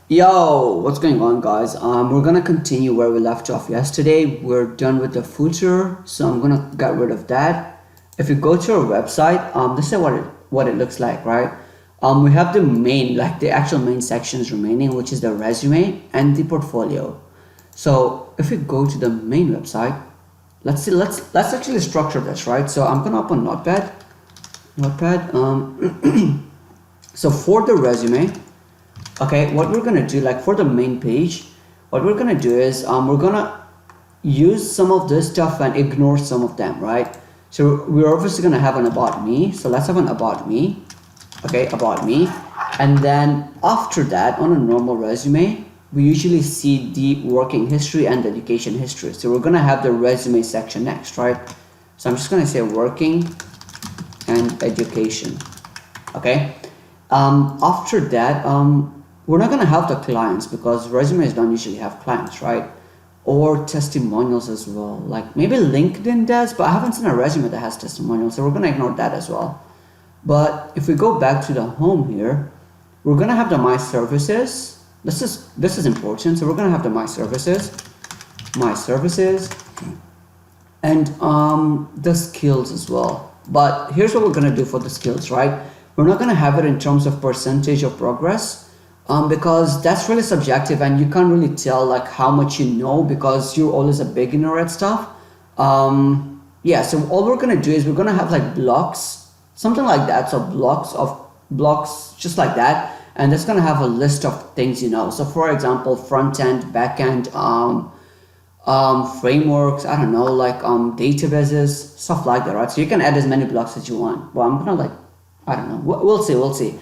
Yo, what's going on, guys? We're gonna continue where we left off yesterday. We're done with the footer, so I'm gonna get rid of that. If you go to our website, this is what it looks like, right? We have the main, like the actual main sections remaining, which is the resume and the portfolio. So if we go to the main website, let's see. Let's actually structure this, right? So I'm gonna open Notepad. So for the resume. Okay, what we're gonna do, like for the main page, what we're gonna do is we're gonna use some of this stuff and ignore some of them, right? So we're obviously gonna have an about me. So let's have an about me. Okay, about me. And then after that, on a normal resume, we usually see the working history and the education history. So we're gonna have the resume section next, right? So I'm just gonna say working and education. Okay. After that, we're not going to have the clients because resumes don't usually have clients, right? Or testimonials as well. Like maybe LinkedIn does, but I haven't seen a resume that has testimonials, so we're going to ignore that as well. But if we go back to the home here, we're going to have the my services. This is important. So we're going to have the my services, and the skills as well. But here's what we're going to do for the skills, right? We're not going to have it in terms of percentage of progress. Because that's really subjective and you can't really tell like how much you know because you're always a beginner at stuff. Yeah, so all we're gonna do is we're gonna have like blocks, something like that. So blocks just like that, and that's gonna have a list of things you know. So for example, front end, back end, frameworks, I don't know, like databases, stuff like that, right? So you can add as many blocks as you want. Well, I'm gonna like, I don't know, we'll see.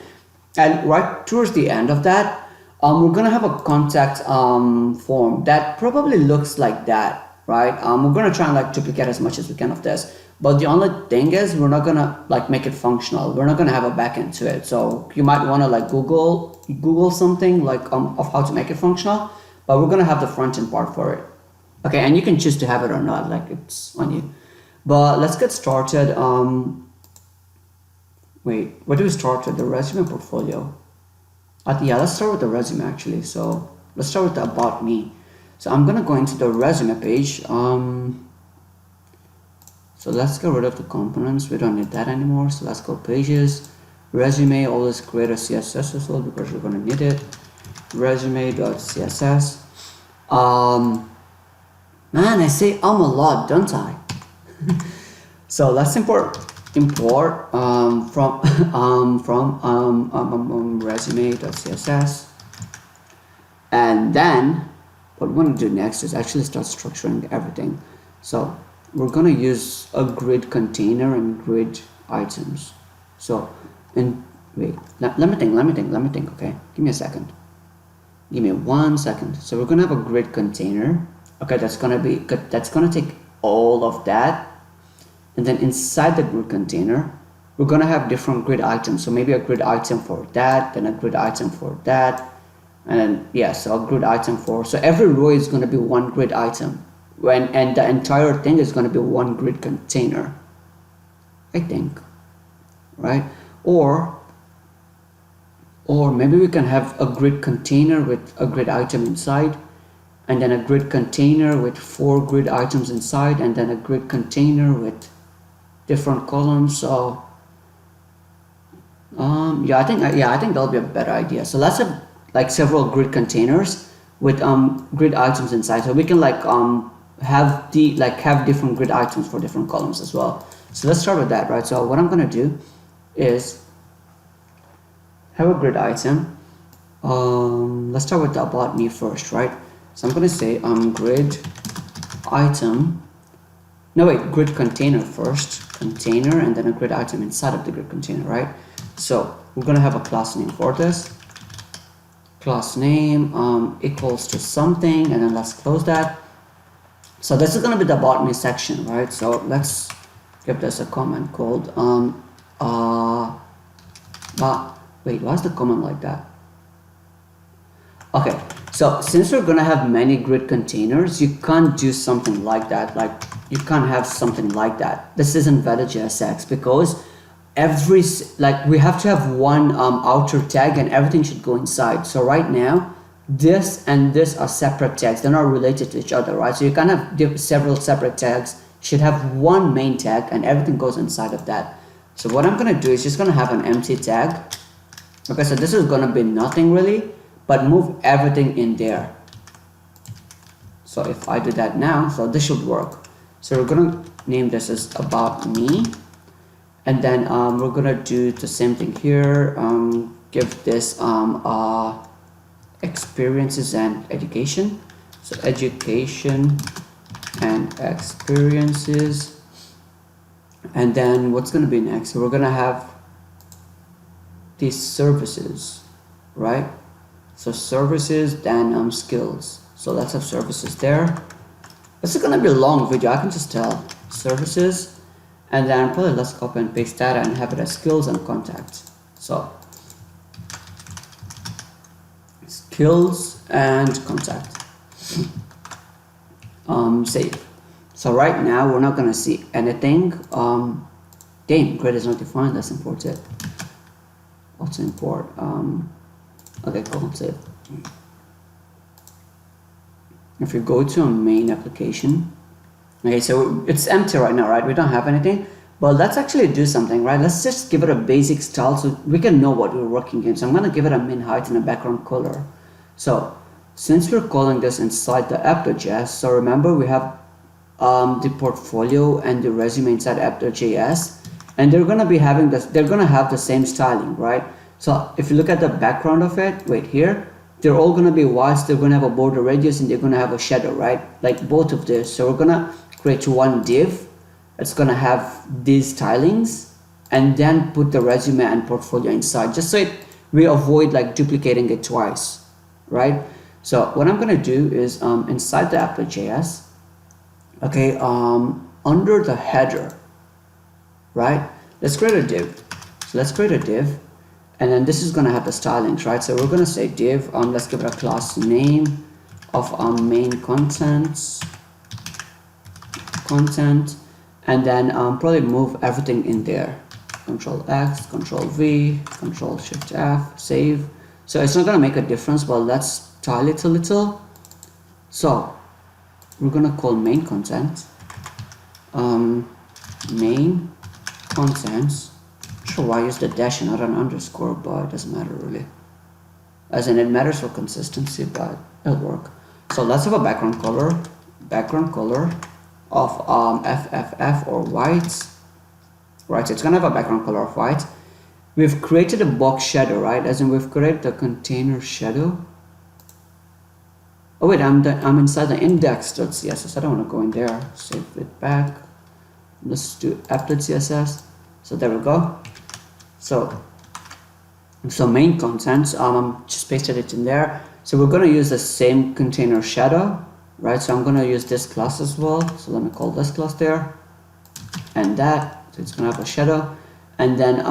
And right towards the end of that, we're gonna have a contact form that probably looks like that, right? We're gonna try and like duplicate as much as we can of this. But the only thing is we're not gonna like make it functional. We're not gonna have a backend to it. So you might wanna like Google something like of how to make it functional, but we're gonna have the front end part for it. Okay, and you can choose to have it or not, like it's on you. But let's get started. Wait, where do we start with the resume portfolio? Yeah, let's start with the resume actually. So let's start with the about me. So I'm gonna go into the resume page. So let's get rid of the components. We don't need that anymore. So let's go pages, resume. Always create a CSS as well because we're gonna need it. Resume.css. Man, I say a lot, don't I? So let's import from resume.css, and then what we're going to do next is actually start structuring everything. So we're going to use a grid container and grid items. So wait, let me think. Okay, give me a second, give me 1 second. So we're going to have a grid container. Okay, that's going to take all of that. And then inside the grid container, we're gonna have different grid items. So maybe a grid item for that, then a grid item for that, and then yeah, so a grid item for. So every row is gonna be one grid item, and the entire thing is gonna be one grid container. I think, right? Or maybe we can have a grid container with a grid item inside, and then a grid container with 4 grid items inside, and then a grid container with different columns. So I think that'll be a better idea. So let's have like several grid containers with grid items inside, so we can like have different grid items for different columns as well. So let's start with that, right? So what I'm gonna do is have a grid item. Let's start with the about me first, right? So I'm gonna say grid item. No wait, grid container first, container, and then a grid item inside of the grid container, right? So we're gonna have a class name for this. Class name equals to something, and then let's close that. So this is gonna be the about me section, right? So let's give this a comment called wait, why is the comment like that? Okay, so since we're gonna have many grid containers, you can't do something like that. Like you can't have something like that. This isn't valid JSX because we have to have one outer tag and everything should go inside. So right now this and this are separate tags. They're not related to each other, right? So you can have several separate tags. Should have one main tag and everything goes inside of that. So what I'm gonna do is just gonna have an empty tag. Okay, so this is gonna be nothing really, but move everything in there. So if I do that now, so this should work. So we're gonna name this as about me, and then we're gonna do the same thing here. Give this experiences and education. So education and experiences, and then what's gonna be next? So we're gonna have these services, right? So services, then skills. So let's have services there. This is gonna be a long video, I can just tell. Services, and then probably let's copy and paste that and have it as skills and contacts. So skills and contact. Save. So right now we're not gonna see anything. Damn, grade is not defined. Let's import it. What's import? Okay, cool. Save. If you go to a main application, okay, so it's empty right now, right? We don't have anything, but let's actually do something, right? Let's just give it a basic style so we can know what we're working in. So I'm gonna give it a min height and a background color. So since we're calling this inside the app.js, so remember we have the portfolio and the resume inside app.js, and they're gonna be having this. They're gonna have the same styling, right? So if you look at the background of it, wait here. They're all gonna be whites. They're gonna have a border radius and they're gonna have a shadow, right? Like both of this. So we're gonna create one div. It's gonna have these stylings, and then put the resume and portfolio inside, just so we avoid like duplicating it twice, right? So what I'm gonna do is inside the app.js, okay, under the header, right? Let's create a div. So let's create a div. And then this is going to have the stylings, right? So we're going to say div, let's give it a class name of main content, and then probably move everything in there. Control X, Control V, Control Shift F, save. So it's not going to make a difference, but let's style it a little. So we're going to call main content, main contents. Sure why I use the dash and not an underscore, but it doesn't matter really, as in it matters for consistency, but it'll work. So let's have a background color of FFF or white, right? So it's gonna have a background color of white. We've created a box shadow, right? As in we've created the container shadow. Oh wait, I'm inside the index.css. I don't want to go in there. Save it back. Let's do app.css. So there we go. So main contents, just pasted it in there. So we're going to use the same container shadow, right? So I'm going to use this class as well. So let me call this class there, and that. So it's going to have a shadow, and then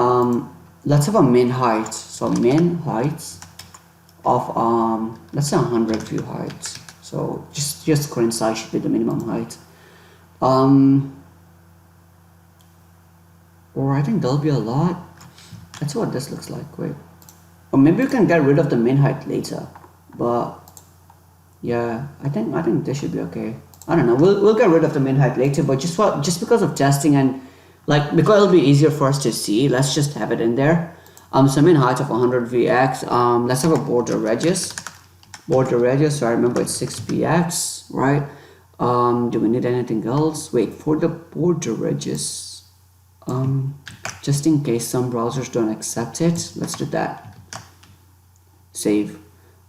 let's have a min height. So min height of let's say 100 view height. So just current size should be the minimum height. Or I think there'll be a lot. Let's see what this looks like. Wait, or maybe we can get rid of the min height later. But yeah, I think this should be okay. I don't know. We'll get rid of the min height later. But just because of testing and like because it'll be easier for us to see, let's just have it in there. So min height of 100 vx. Let's have a border radius. So I remember it's 6px, right? Do we need anything else? Wait, for the border radius. Just in case some browsers don't accept it, let's do that. Save.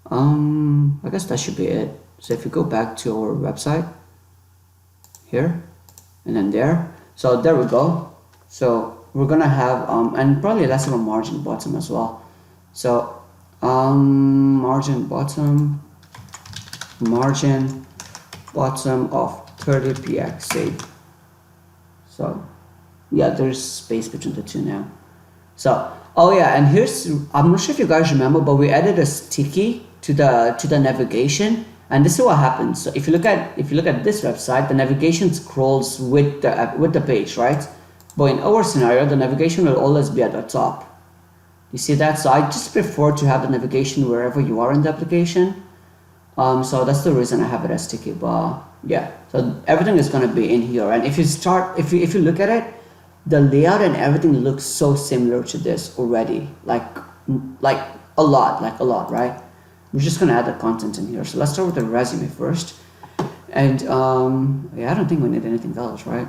I guess that should be it. So if you go back to our website here and then there, so there we go. So we're gonna have and probably let's have a margin bottom as well. So margin bottom of 30px. Save. So yeah, there's space between the two now. So oh yeah, and here's, I'm not sure if you guys remember, but we added a sticky to the navigation, and this is what happens. So if you look at this website, the navigation scrolls with the page, right? But in our scenario, the navigation will always be at the top. You see that? So I just prefer to have the navigation wherever you are in the application. So that's the reason I have it as sticky bar. Yeah, so everything is going to be in here, and if you look at it, the layout and everything looks so similar to this already, like a lot, right? We're just going to add the content in here. So let's start with the resume first. And yeah, I don't think we need anything else, right?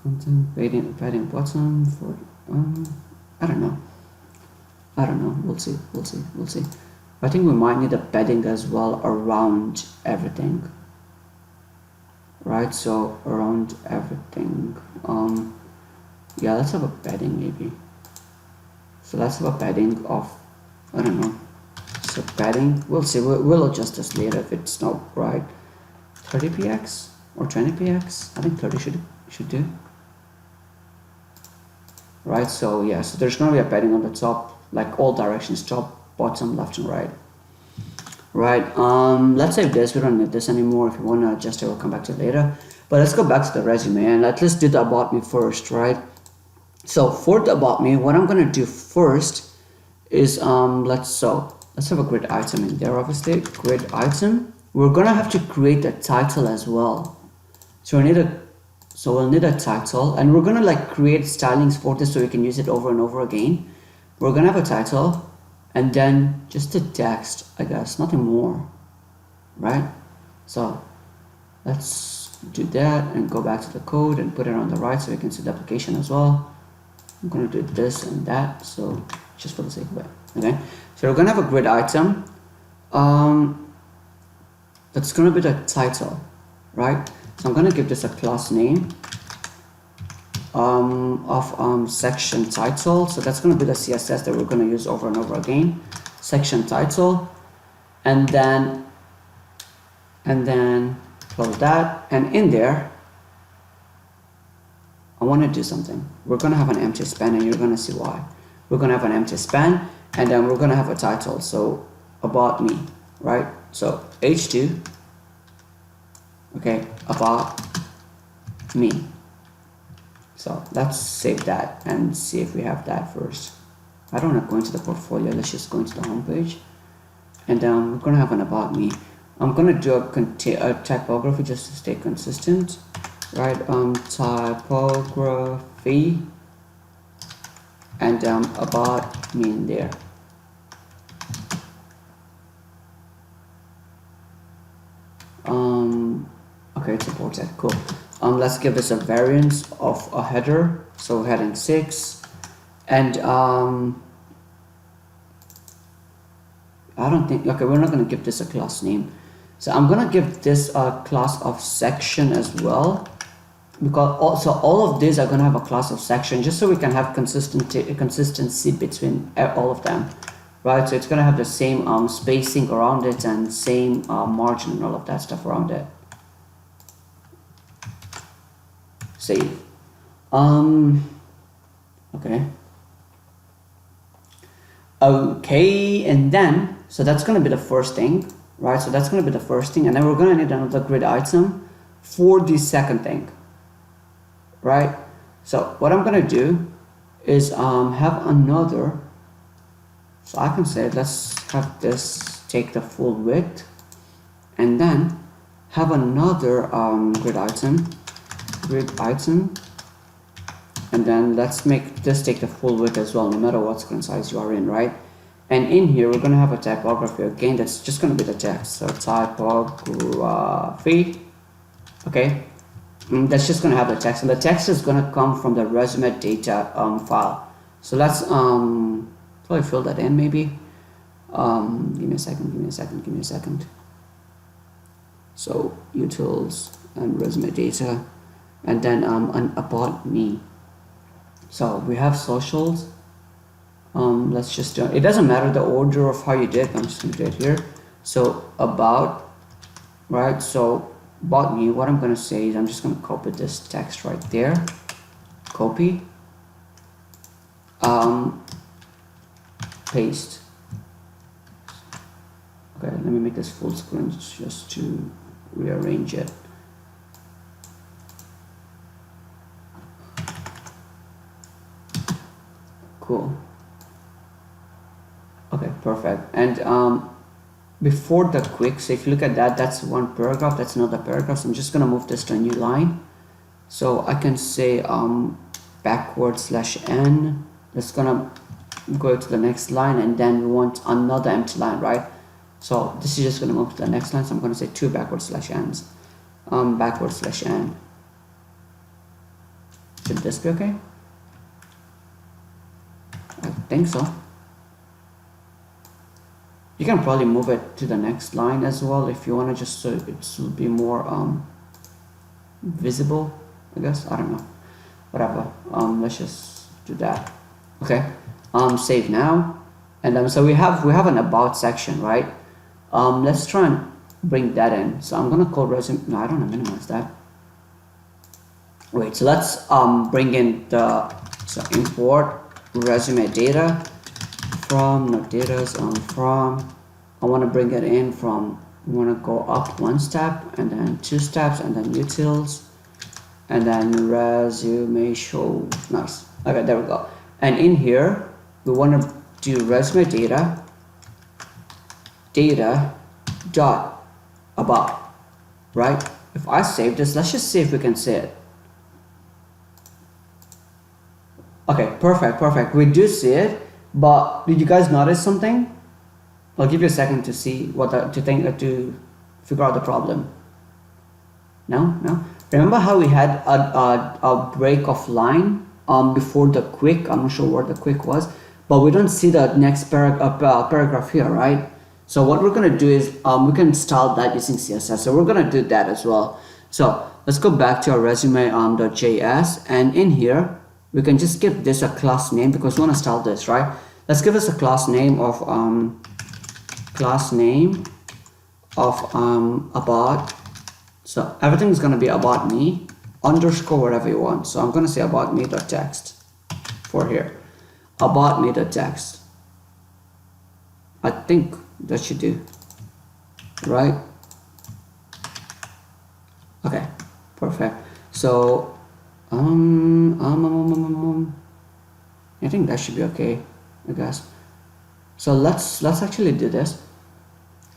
Content, padding bottom for, I don't know. We'll see. I think we might need a padding as well around everything. Right, so around everything. Yeah, let's have a padding maybe. So let's have a padding of, I don't know. So padding, we'll see. We'll adjust this later if it's not right. 30px or 20px. I think 30 should do. Right, so yeah, so there's gonna be a padding on the top, like all directions, top, bottom, left and right. Right, let's save this. We don't need this anymore. If you want to adjust it, we'll come back to it later. But let's go back to the resume and let's do the about me first, right? So for the about me, what I'm gonna do first is let's have a grid item in there. Obviously, grid item. We're gonna have to create a title as well. So we'll need a title, and we're gonna like create stylings for this so we can use it over and over again. We're gonna have a title, and then just the text, I guess, nothing more, right? So let's do that and go back to the code and put it on the right so we can see the application as well. I'm gonna do this and that, so just for the sake of it, okay? So we're gonna have a grid item. That's gonna be the title, right? So I'm gonna give this a class name of section title. So that's gonna be the CSS that we're gonna use over and over again. Section title, and then close that, and in there I want to do something. We're gonna have an empty span, and you're gonna see why. We're gonna have an empty span, and then we're gonna have a title. So about me, right? So h2, okay, about me. So let's save that and see if we have that first. I don't want to go into the portfolio. Let's just go into the home page, and we're gonna have an about me. I'm gonna do a typography just to stay consistent, right? Typography, and about me in there. Okay, it supports that. Cool. Let's give this a variance of a header. So heading 6, and I don't think, okay, we're not going to give this a class name. So I'm going to give this a class of section as well, because also all of these are going to have a class of section, just so we can have consistency between all of them, right? So it's going to have the same spacing around it and same margin and all of that stuff around it. Save. Okay, and then so that's going to be the first thing, right? So that's going to be the first thing, and then we're going to need another grid item for the second thing, right? So what I'm going to do is have another, so I can say let's have this take the full width, and then have another grid item, and then let's make this take the full width as well, no matter what screen size you are in, right? And in here we're going to have a typography again. That's just going to be the text. So typography, okay, that's just going to have the text, and the text is going to come from the resume data file. So let's probably fill that in maybe. Give me a second. So utils and resume data, and then an about me. So we have socials. Let's just do it. It doesn't matter the order of how you did. I'm just gonna do it here. So about, right? So about me, what I'm gonna say is I'm just gonna copy this text right there. Copy. Paste. Okay, let me make this full screen just to rearrange it. Cool. Okay, perfect. And before the quick. So if you look at that, that's one paragraph, that's another paragraph. So I'm just gonna move this to a new line. So I can say backward/n. That's gonna go to the next line, and then we want another empty line, right? So this is just gonna move to the next line. So I'm gonna say 2 backward/n's. Backward/n. Should this be okay? I think so. You can probably move it to the next line as well if you want to, just so it will be more visible, I guess. I don't know, whatever. Let's just do that. Okay. Save now, and so we have an about section, right? Let's try and bring that in. So I'm gonna call resume. No, I don't want to minimize that. Wait, so let's bring in the, so import resume data from, not data's from, I want to bring it in from, we want to go up 1 step, and then 2 steps, and then utils, and then resume show. Nice. Okay, there we go. And in here we want to do resume data dot about, right? If I save this, let's just see if we can see it. Okay, perfect. We do see it, but did you guys notice something? I'll give you a second to see what to figure out the problem. No. Remember how we had a break of line before the quick? I'm not sure where the quick was, but we don't see the next paragraph here, right? So what we're gonna do is we can style that using CSS. So we're gonna do that as well. So let's go back to our resume.js, and in here we can just give this a class name because we want to style this, right? Let's give us a class name of about. So everything is going to be about me underscore whatever you want. So I'm going to say about me.text for here. About me.text. I think that should do, right? Okay, perfect. So I think that should be okay, I guess. So let's actually do this.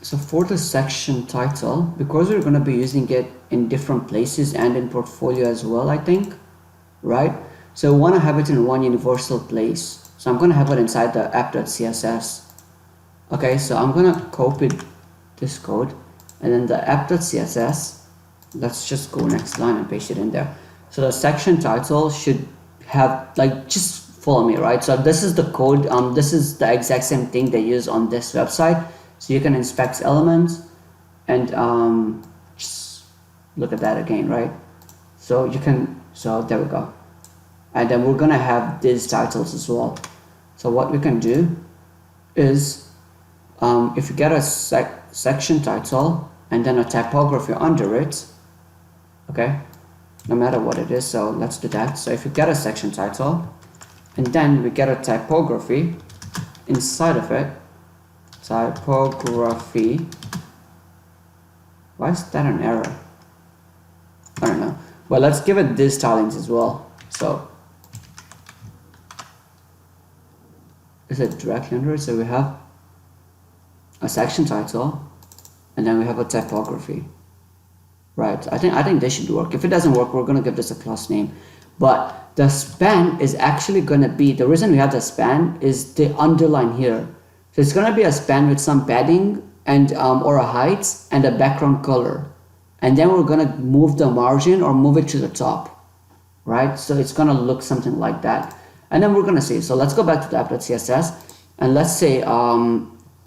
So for the section title, because we're going to be using it in different places and in portfolio as well, I think, right? So we want to have it in one universal place. So I'm going to have it inside the app.css. Okay, so I'm going to copy this code, and then the app.css, let's just go next line and paste it in there. So the section title should have, like, just follow me, right? So this is the code. This is the exact same thing they use on this website. So you can inspect elements and just look at that again, right? So you can, so there we go. And then we're gonna have these titles as well. So what we can do is, if you get a section title and then a typography under it, okay, no matter what it is. So let's do that. So if you get a section title and then we get a typography inside of it, typography, why is that an error? I don't know. Well, let's give it these stylings as well. So is it directly under it? So we have a section title and then we have a typography. Right, I think this should work. If it doesn't work, we're gonna give this a class name. But the span is actually gonna be, the reason we have the span is the underline here. So it's gonna be a span with some padding and or a height and a background color. And then we're gonna move the margin or move it to the top, right? So it's gonna look something like that. And then we're gonna say, so let's go back to the app.css and let's say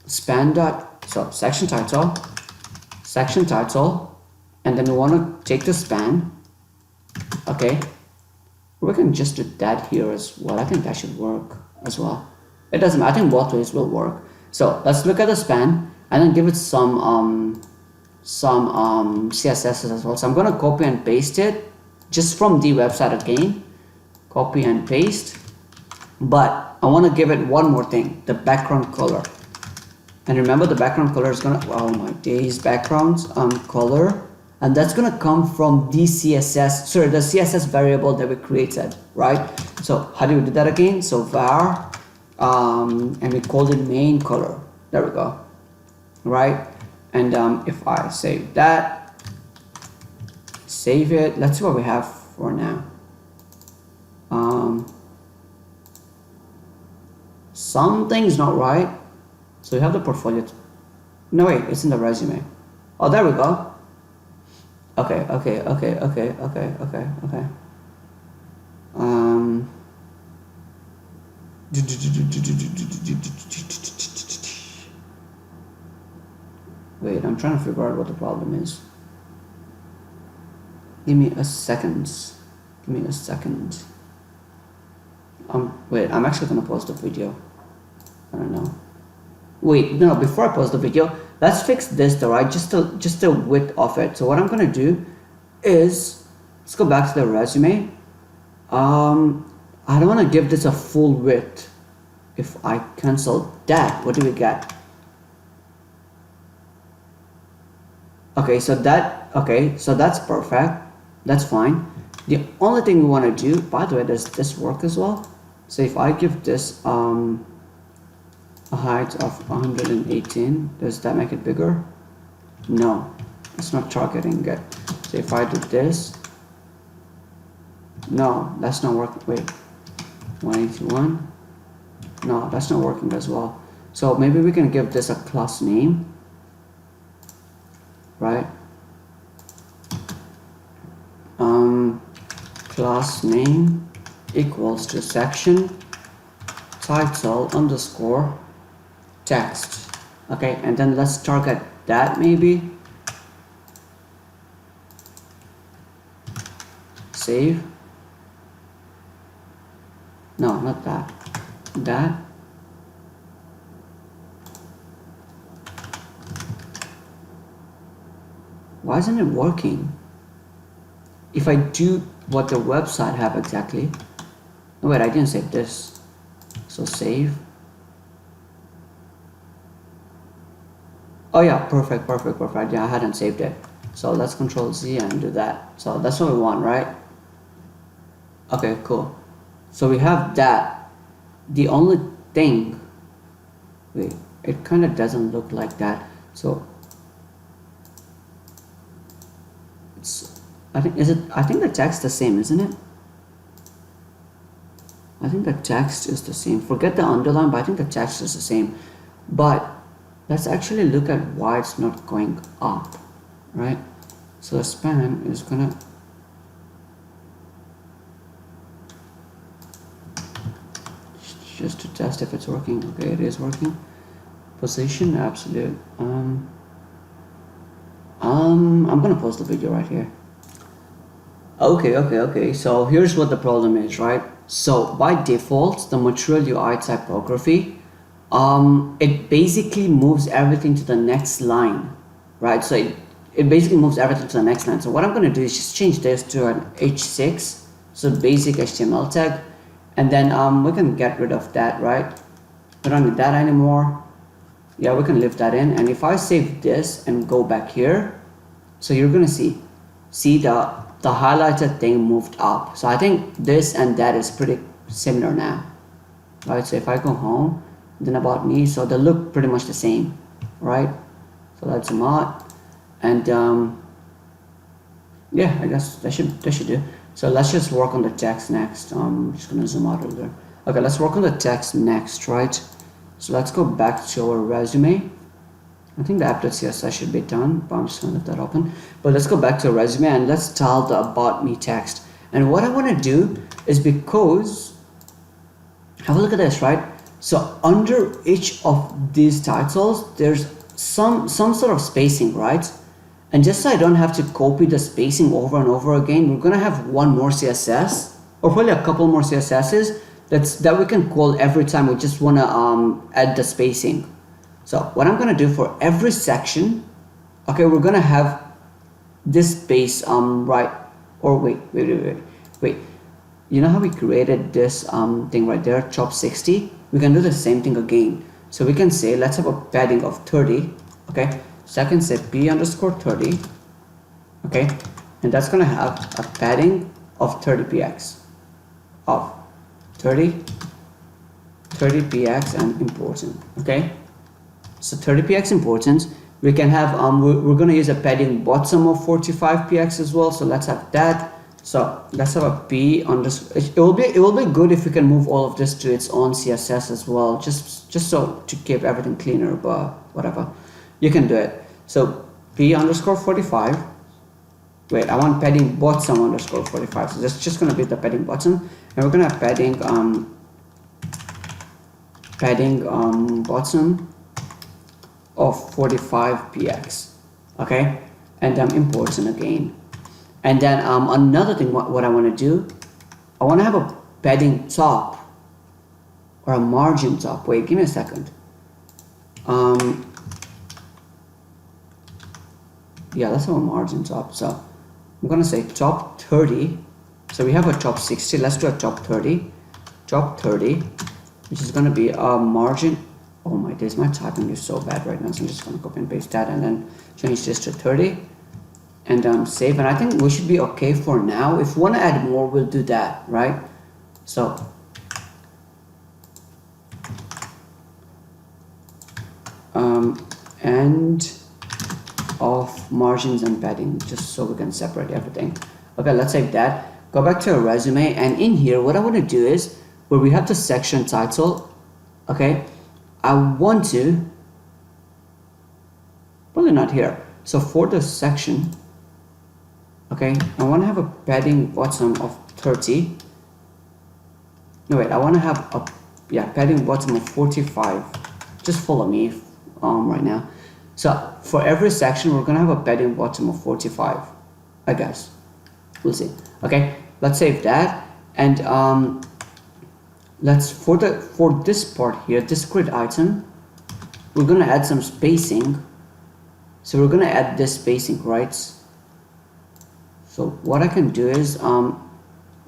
span dot, so section title, and then we want to take the span. Okay, we can just do that here as well. I think that should work as well. It doesn't matter, I think both ways will work. So let's look at the span and then give it some CSS as well. So I'm going to copy and paste it just from the website again, copy and paste, but I want to give it one more thing, the background color. And remember, the background color is gonna, oh my days, backgrounds color, and that's gonna come from the CSS variable that we created, right? So how do we do that again? So var and we called it main color. There we go, right? And if I save that, save it, let's see what we have for now. Something's not right. So we have the portfolio. No wait, it's in the resume. Oh, there we go. Okay. Wait, I'm trying to figure out what the problem is. Give me a second. Wait, I'm actually gonna pause the video. I don't know. Wait, no, before I pause the video, let's fix this though, right? Just the width of it. So what I'm gonna do is, let's go back to the resume. I don't wanna give this a full width. If I cancel that, what do we get? Okay, so that's perfect. That's fine. The only thing we want to do, by the way, does this work as well? So if I give this a height of 118, does that make it bigger? No, it's not targeting it. So if I do this, no, that's not working. Wait, 181. No, that's not working as well. So maybe we can give this a class name, right? Class name equals to section title underscore text. Okay, and then let's target that maybe. Save. No, not that. That. Why isn't it working? If I do what the website have exactly. Oh wait, I didn't save this. So save. Oh yeah, perfect. Yeah, I hadn't saved it. So let's Control Z and do that. So that's what we want, right? Okay, cool. So we have that. The only thing, wait, it kind of doesn't look like that. So it's, I think the text the same, isn't it? I think the text is the same. Forget the underline, but I think the text is the same. But let's actually look at why it's not going up, right? So the span is gonna just to test if it's working. Okay, it is working. Position absolute. I'm gonna pause the video right here. Okay. So here's what the problem is, right? So by default, the material UI typography, it basically moves everything to the next line, right? So it basically moves everything to the next line. So what I'm gonna do is just change this to an H6, so basic HTML tag, and then we can get rid of that, right? We don't need that anymore. Yeah, we can leave that in. And if I save this and go back here, so you're gonna see the highlighted thing moved up. So I think this and that is pretty similar now, right? So if I go home, then about me, so they look pretty much the same, right? So let's zoom out, and yeah, I guess that should do. So let's just work on the text next. I'm just gonna zoom out a little. Okay, let's work on the text next, right? So let's go back to our resume. I think the app.css should be done, but I'm just gonna leave that open. But let's go back to a resume and let's style the about me text. And what I want to do is, because have a look at this, right? So under each of these titles, there's some sort of spacing, right? And just so I don't have to copy the spacing over and over again, we're gonna have one more CSS, or probably a couple more CSSs that we can call every time we just wanna add the spacing. So what I'm gonna do for every section, okay, we're gonna have this space right, or wait. You know how we created this thing right there, chop 60? We can do the same thing again. So we can say, let's have a padding of 30, okay? So I can say p_30, okay? And that's gonna have a padding of 30 px, of 30 px and important, okay? So 30 px important, We can have we're going to use a padding bottom of 45px as well, so let's have that. So let's have a p underscore. It will be good if we can move all of this to its own css as well, just so to keep everything cleaner, but whatever, you can do it. So p underscore 45. Wait, I want padding bottom underscore 45, so that's just going to be the padding bottom, and we're going to have padding bottom of 45px. Okay, and I'm importing again. And then another thing, what I want to do, I want to have a padding top or a margin top. Wait, give me a second. Yeah, let's have a margin top. So I'm gonna say top 30. So we have a top 60. Let's do a top 30. Top 30, which is gonna be a margin. Oh my days, my typing is so bad right now. So I'm just gonna copy and paste that and then change this to 30. And save, and I think we should be okay for now. If we want to add more, we'll do that, right? So end of margins and padding, just so we can separate everything. Okay, let's save that. Go back to our resume, and in here what I want to do is where we have the section title, okay, I want to probably not here. So for the section, okay, I want to have a padding bottom of 30. No, wait, I want to have a padding bottom of 45. Just follow me right now. So for every section, we're gonna have a padding bottom of 45. I guess we'll see. Okay, let's save that, and let's for this part here, this grid item, we're gonna add some spacing. So we're gonna add this spacing, right? So what I can do is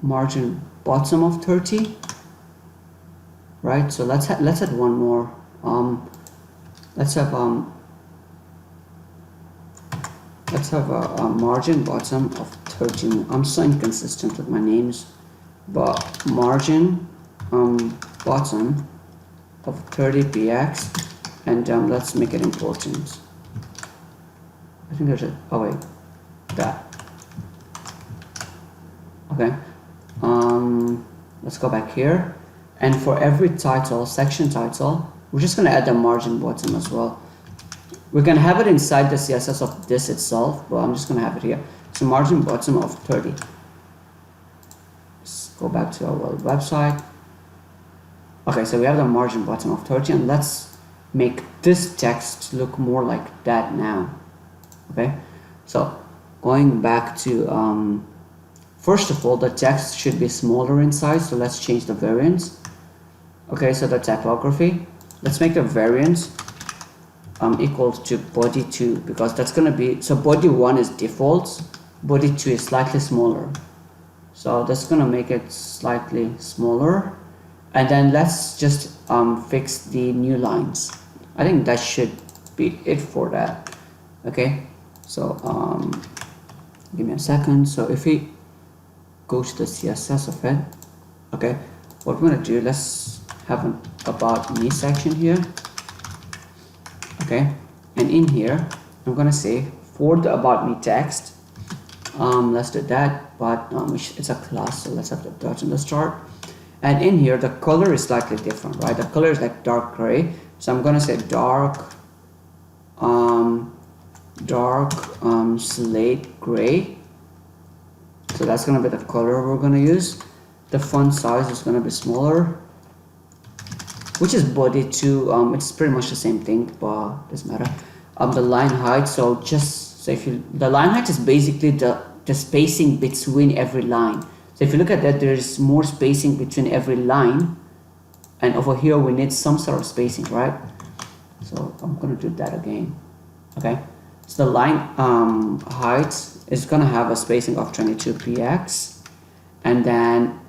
margin bottom of 30, right? So let's add one more. Let's have a margin bottom of 30. I'm so inconsistent with my names, but margin bottom of 30px, and let's make it important. I think there's a that. Okay, let's go back here, and for every title, section title, we're just going to add the margin bottom as well. We can have it inside the css of this itself, but I'm just going to have it here. So margin bottom of 30. Let's go back to our website. Okay, so we have the margin bottom of 30, and let's make this text look more like that now. Okay, so going back to first of all, the text should be smaller in size, so let's change the variance. Okay, so the typography, let's make the variance equals to body 2, because that's going to be, so body 1 is default, body 2 is slightly smaller, so that's going to make it slightly smaller. And then let's just fix the new lines. I think that should be it for that. Okay, so give me a second. So if we go to the css of it, okay, what we're going to do, let's have an about me section here. Okay, and in here I'm going to say for the about me text, let's do that, but it's a class, so let's have the dot in the start. And in here the color is slightly different, right? The color is like dark gray, so I'm going to say dark slate gray. So that's going to be the color we're going to use. The font size is going to be smaller, which is body 2. It's pretty much the same thing, but doesn't matter. The line height, so just so if you, the line height is basically the spacing between every line. So if you look at that, there's more spacing between every line, and over here we need some sort of spacing, right? So I'm gonna do that again. Okay, so the line height is gonna have a spacing of 22px, and then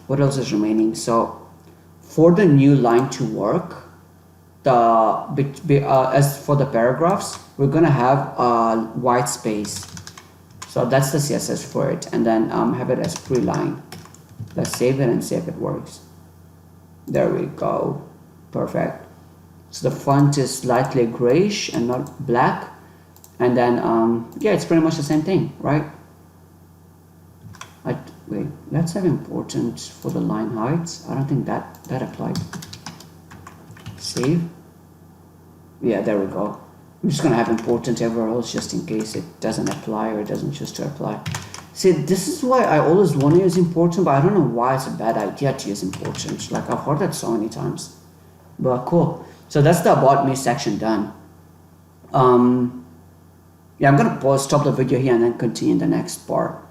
what else is remaining? So for the new line to work, as for the paragraphs, we're gonna have a white space. So that's the CSS for it, and then have it as pre-line. Let's save it and see if it works. There we go, perfect. So the font is slightly grayish and not black, And then yeah, it's pretty much the same thing, right? Wait, let's have important for the line heights. I don't think that applied. Save. Yeah, there we go. I'm just gonna have important everywhere else just in case it doesn't apply or it doesn't choose to apply. See, this is why I always want to use important, but I don't know why it's a bad idea to use important. Like, I've heard that so many times. But cool. So that's the about me section done. Yeah, I'm gonna stop the video here and then continue in the next part.